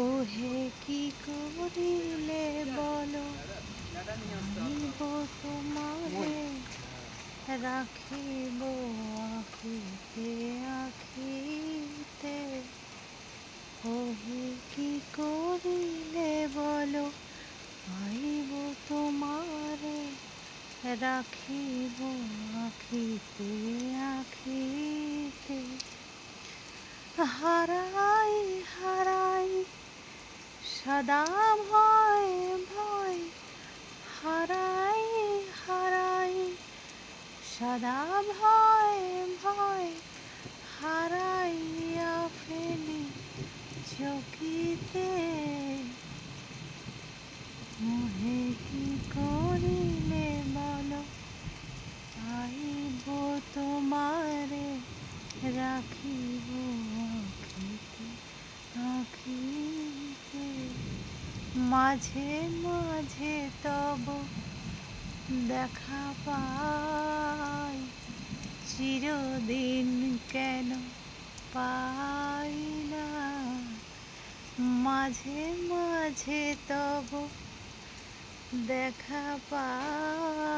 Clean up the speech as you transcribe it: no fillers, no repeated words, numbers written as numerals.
ওহে কি করিলে বলো, আনিব তোমারে, রাখিব আখিতে আখিতে। ওহে কি করিলে বলো, আইব তোমারে, রাখিব আখিতে আখিতে। হারাই হারাই সদা ভয় ভয়, হারাই হারাই সদা ভয় ভয়, হারাইয়া ফেলি চকিতে। মোহে কি করিলে বলো, আইব তোমারে, রাখিব আখিতে আখিতে। মাঝে মাঝে তব দেখা পাই, চিরদিন কেন পাই না। মাঝে মাঝে তব দেখা পাই,